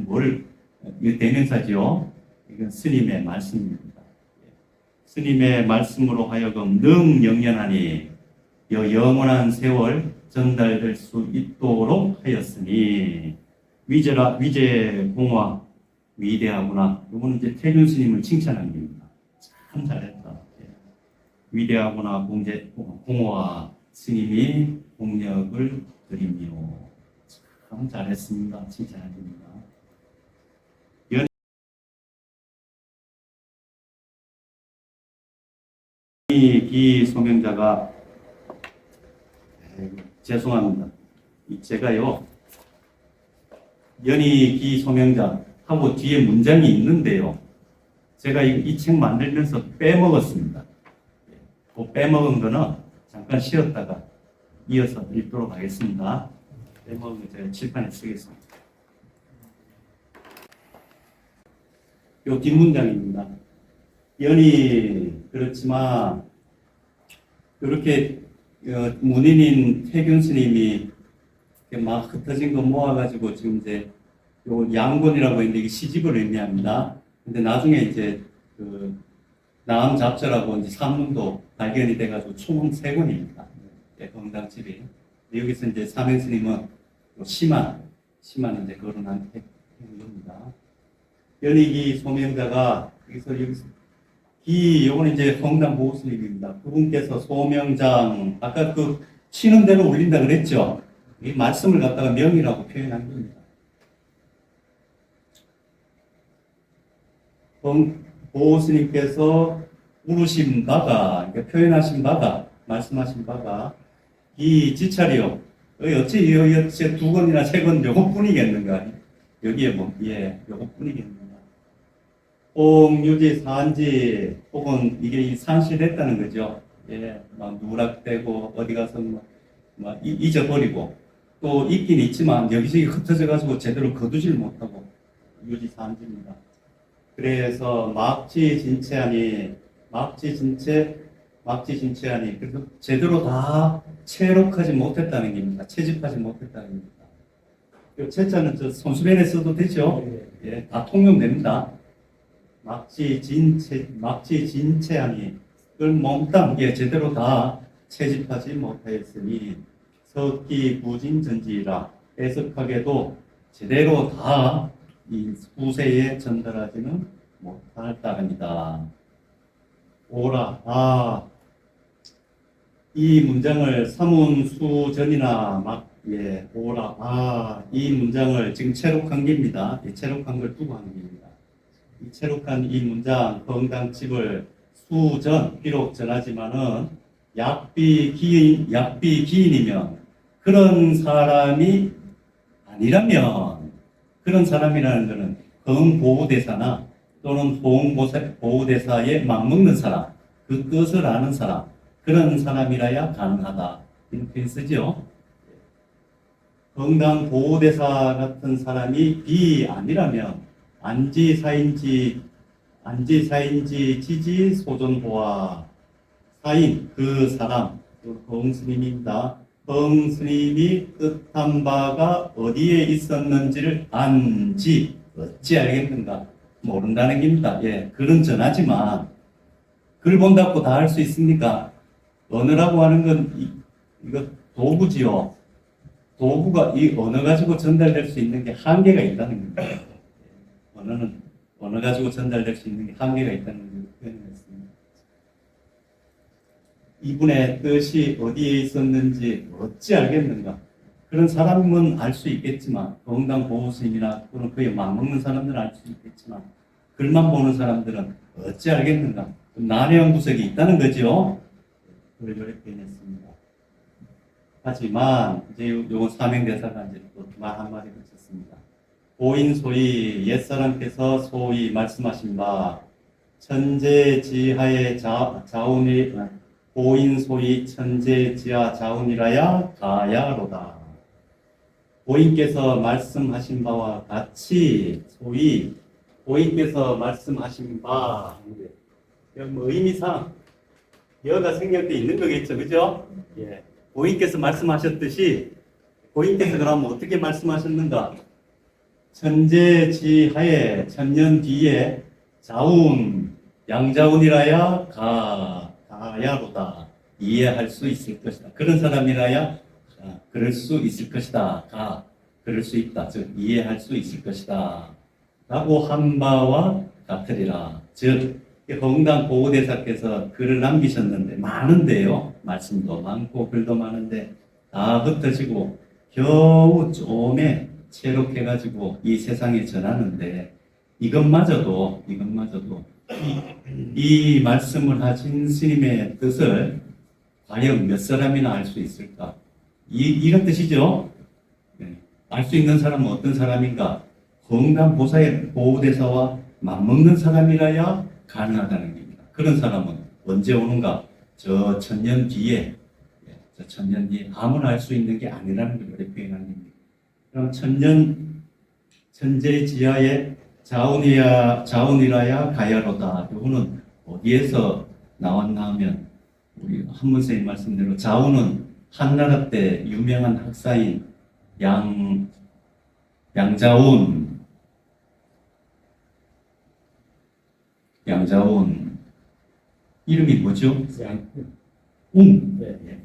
뭘 이거 대명사죠. 이건 스님의 말씀입니다. 스님의 말씀으로 하여금 능 영견하니 영원한 세월 전달될 수 있도록 하였으니 위제 공화 위대하구나. 이거는 이제 태균 스님을 칭찬한 겁니다. 참 잘했다. 위대하구나 공화 스님이 공력을 드리며 참 잘했습니다. 칭찬합니다. 연희 소명자가 죄송합니다. 제가요 연희 소명자 하고 뒤에 문장이 있는데요. 제가 이 책 만들면서 빼먹었습니다. 그 빼먹은 거는 잠깐 쉬었다가 이어서 읽도록 하겠습니다. 빼먹은 거 제가 칠판에 쓰겠습니다. 요 뒷문장입니다. 연이 그렇지만 이렇게 문인인 태균 스님이 막 흩어진 거 모아가지고 지금 이제 요 양권이라고 있는데 이게 시집을 의미합니다. 근데 나중에 이제 그 나암 잡절하고 이제 산문도 발견이 돼가지고 총 3권입니다. 건강집이. 여기서 이제 사명 스님은 심한 이제 거론한 겁니다. 연희기 소명자가 여기서 요거는 이제 성당 보호 스님입니다. 그분께서 소명장 아까 그 치는 대로 울린다 그랬죠. 이 말씀을 갖다가 명이라고 표현한 겁니다. 보호 스님께서 물으신 바가, 그러니까 표현하신 바가, 말씀하신 바가 이 지찰이요. 어찌 2권이나 3권 요것뿐이겠는가? 여기에 요것뿐이겠는가? 옹유지 산지 혹은 이게 산실했다는 거죠. 막 누락되고 어디 가서 막 잊어버리고 또 있긴 있지만 여기저기 흩어져 가지고 제대로 거두질 못하고 유지 산지입니다. 그래서 막지 진체하니 그래서 제대로 다 체록하지 못했다는 겁니다. 채집하지 못했다는 겁니다. 이 채자는 저 손수변에 써도 되죠? 다 통용됩니다. 막지 진체하니 그걸 몽땅 제대로 다 채집하지 못하였으니 석기 부진전지라 애석하게도 제대로 다 이 후세에 전달하지는 못할 따릅니다. 오라 이 문장을 사문수전이나 오라 이 문장을 지금 체록한 겁니다. 체록한 걸 두고 하는 겁니다. 이 체록한 이 문장 건강집을 수전 비록 전하지만은 약비기인이면 그런 사람이 아니라면 그런 사람이라는 것은 건보호대사나 또는 보호대사에 맞먹는 사람, 그 뜻을 아는 사람, 그런 사람이라야 가능하다. 이렇게 쓰죠. 건강보호대사 같은 사람이 아니라면 안지사인지 지지 소존보아 사인 그 사람 범스님입니다. 범스님이 뜻한 바가 어디에 있었는지를 안지 어찌 알겠는가 모른다는 겁니다. 글은 전하지만 글 본다고 다 할 수 있습니까? 언어라고 하는 건 이거 도구지요. 도구가 이 언어 가지고 전달될 수 있는 게 한계가 있다는 겁니다. 언어는 언어 가지고 전달될 수 있는 게 한계가 있다는 걸 표현했습니다. 이분의 뜻이 어디에 있었는지 어찌 알겠는가? 그런 사람은 알 수 있겠지만 건강 보호스님이나 또는 그에 맞먹는 사람들은 알 수 있겠지만 글만 보는 사람들은 어찌 알겠는가? 난해한 구석이 있다는 거죠. 그걸 이렇게 표현했습니다. 하지만 이제 요건 사명대사가 이제 또 말 한마디 붙였습니다. 고인소위 옛사람께서 소위 말씀하신 바 천재지하의 자운이 고인소위 천재지하 자운이라야 가야로다. 고인께서 말씀하신 바와 같이 소위 고인께서 말씀하신 바 뭐 의미상 여가 생략돼 있는 거겠죠, 그죠? 예. 고인께서 말씀하셨듯이 고인께서 그러면 어떻게 말씀하셨는가? 천재지하에 천년 뒤에 자운 양자운이라야 가야로다. 이해할 수 있을 것이다. 그런 사람이라야 그럴 수 있을 것이다. 그럴 수 있다. 즉 이해할 수 있을 것이다. 라고 한 바와 같으리라. 즉 허웅당 보호대사께서 글을 남기셨는데 많은데요. 말씀도 많고 글도 많은데 다 흩어지고 겨우 좀에 체록해가지고 이 세상에 전하는데 이것마저도 이 말씀을 하신 스님의 뜻을 과연 몇 사람이나 알 수 있을까? 이런 뜻이죠. 네. 알 수 있는 사람은 어떤 사람인가? 건강 보호대사와 맞먹는 사람이라야 가능하다는 겁니다. 그런 사람은 언제 오는가? 저 천년 뒤에 아무나 알 수 있는 게 아니라는 걸 이렇게 표현한 겁니다. 그럼 천재지하에 자운이라야 가야로다. 이거는 어디에서 나왔나 하면 우리 한문 선생님 말씀대로 자운은 한나라 때 유명한 학사인 양자운 이름이 뭐죠? 웅. 네.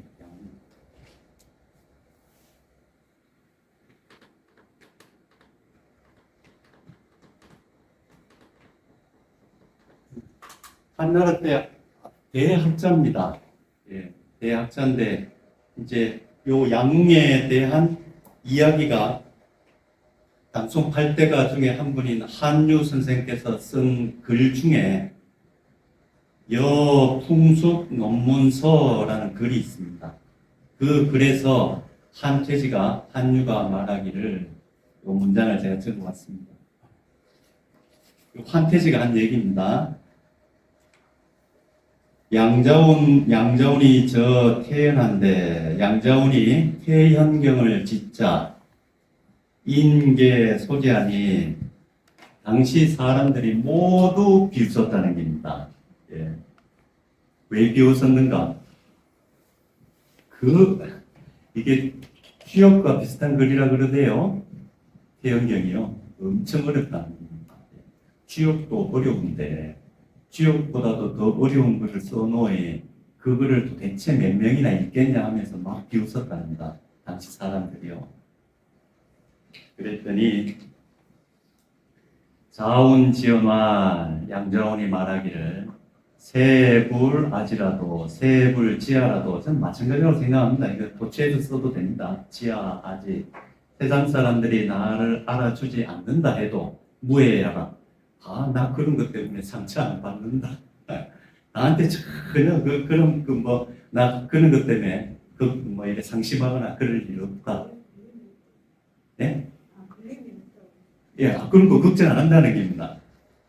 한나라 때 대학자입니다. 예, 대학자인데 이제 요 양웅에 대한 이야기가 남송 8대가 중에 한 분인 한유 선생께서 쓴 글 중에 여풍숙 논문서라는 글이 있습니다. 그 글에서 한태지가 한유가 말하기를 요 문장을 제가 적어왔습니다. 한태지가 한 얘기입니다. 양자운이 저 태연한데 양자운이 태현경을 짓자 인계 소재하니 당시 사람들이 모두 비웃었다는 겁니다. 예. 왜 비웃었는가? 이게 취역과 비슷한 글이라 그러대요. 태현경이요. 엄청 어렵다는 겁니다. 취역도 어려운데 취역보다도 더 어려운 글을 써놓으니 그 글을 도대체 몇 명이나 읽겠냐 하면서 막 비웃었답니다. 당시 사람들이요. 그랬더니 자운지연와 양자운이 말하기를 세불아지라도 세불지하라도 저는 마찬가지라고 생각합니다. 이거 도체해서 써도 됩니다. 지하, 아지. 세상 사람들이 나를 알아주지 않는다 해도 무해하라. 나 그런 것 때문에 상처 안 받는다. 나한테 전혀 나 그런 것 때문에 이렇게 상심하거나 그럴 일 없다. 네? 예, 그런 거 걱정 안 한다는 겁니다.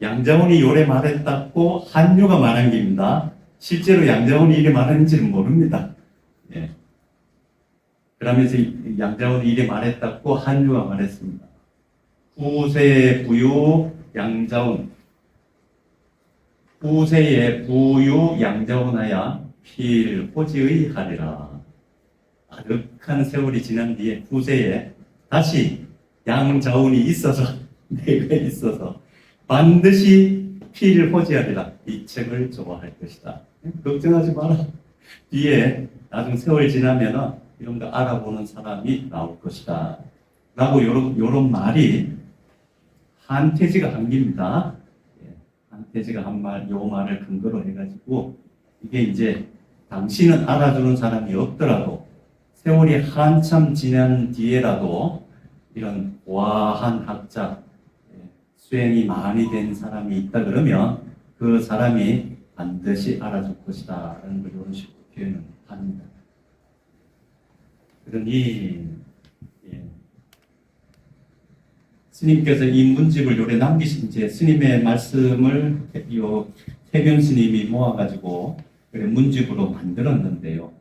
양자운이 요래 말했다고 한유가 말한 겁니다. 실제로 양자운이 이래 말했는지는 모릅니다. 예. 그러면서 양자운이 이래 말했다고 한유가 말했습니다. 후세 부유 양자운 후세의 부유 양자운하야 필호지의 하리라. 아득한 세월이 지난 뒤에 후세에 다시 양자운이 있어서 내가 있어서 반드시 필호지하리라. 이 책을 좋아할 것이다. 걱정하지 마라. 뒤에 나중 세월 지나면 이런 거 알아보는 사람이 나올 것이다. 라고 요런 말이 한태지가 한 겁니다. 한태지가 한 말, 요 말을 근거로 해가지고 이게 이제 당신은 알아주는 사람이 없더라도 세월이 한참 지난 뒤에라도 이런 고아한 학자, 수행이 많이 된 사람이 있다 그러면 그 사람이 반드시 알아줄 것이다 라는 걸 이런 식으로 표현을 합니다. 그러니 예, 스님께서 이 문집을 요래 남기신 이제 스님의 말씀을 요 태균 스님이 모아가지고 그래 문집으로 만들었는데요.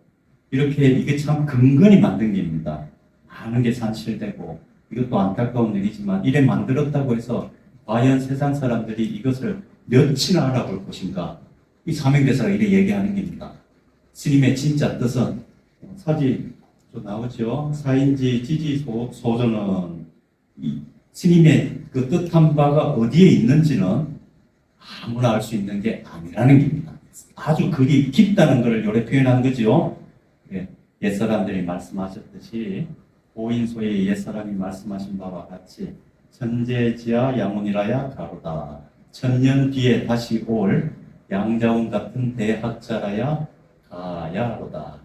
이렇게 이게 참 근근히 만든 겁니다. 많은 게 산실되고 이것도 안타까운 일이지만 이래 만들었다고 해서 과연 세상 사람들이 이것을 몇이나 알아볼 것인가? 이 사명대사가 이래 얘기하는 겁니다. 스님의 진짜 뜻은 사지 또 나오죠. 사인지 지지소조는 이 스님의 그 뜻한 바가 어디에 있는지는 아무나 알 수 있는 게 아니라는 겁니다. 아주 그리 깊다는 것을 요래 표현한 거죠. 예, 옛사람들이 말씀하셨듯이 오인소의 옛사람이 말씀하신 바와 같이 천재지야 양운이라야 가로다. 천년 뒤에 다시 올 양자운 같은 대학자라야 가야로다.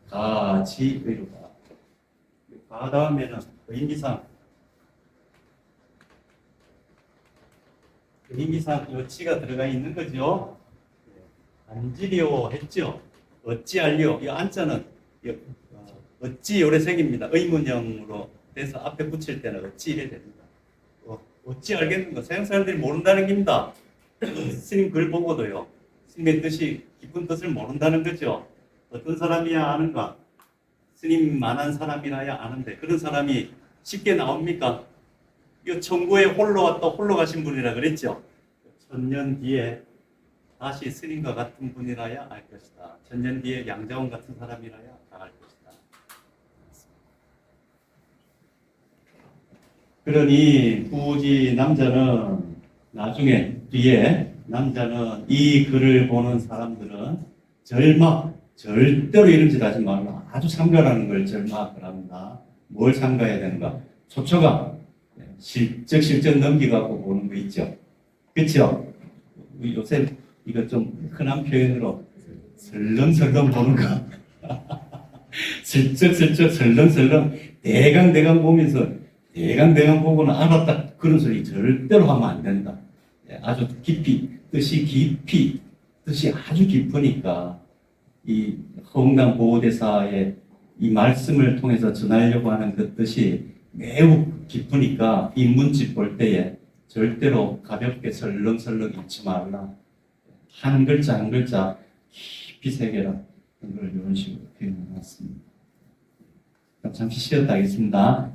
가지의로다. 가 다음에는 의미상 요 치가 들어가 있는 거죠. 안지려 했죠. 어찌알려. 이 안자는 어찌 요래색입니다. 의문형으로 돼서 앞에 붙일 때는 어찌 이래 됩니다. 어찌 알겠는가? 세상 사람들이 모른다는 겁니다. 스님 글 보고도요. 스님의 뜻이 깊은 뜻을 모른다는 거죠. 어떤 사람이야 아는가? 스님만한 사람이라야 아는데 그런 사람이 쉽게 나옵니까? 이 천구에 홀로 왔다 홀로 가신 분이라 그랬죠. 천년 뒤에 다시 스님과 같은 분이라야 알 것이다. 천년 뒤에 양자원 같은 사람이라야 알 것이다. 그러니 굳이 남자는 나중에 뒤에 남자는 이 글을 보는 사람들은 절대로 이런 짓 하지 말라. 아주 삼가라는 걸 절막을 합니다. 뭘 삼가해야 되는가? 초초가 실적 넘기갖고 보는 거 있죠. 그렇죠? 요새 이거 좀 흔한 표현으로 설렁설렁 보는 거. 슬쩍슬쩍 설렁설렁 대강 보면서 대강 보고는 알았다 그런 소리 절대로 하면 안 된다. 아주 깊이 뜻이 아주 깊으니까 이 허웅당 보호대사의 이 말씀을 통해서 전하려고 하는 그 뜻이 매우 깊으니까 이 문집 볼 때에 절대로 가볍게 설렁설렁 읽지 말라. 한 글자 한 글자 깊이 새겨라. 이런 식으로 표현해 놨습니다. 잠시 쉬었다 하겠습니다.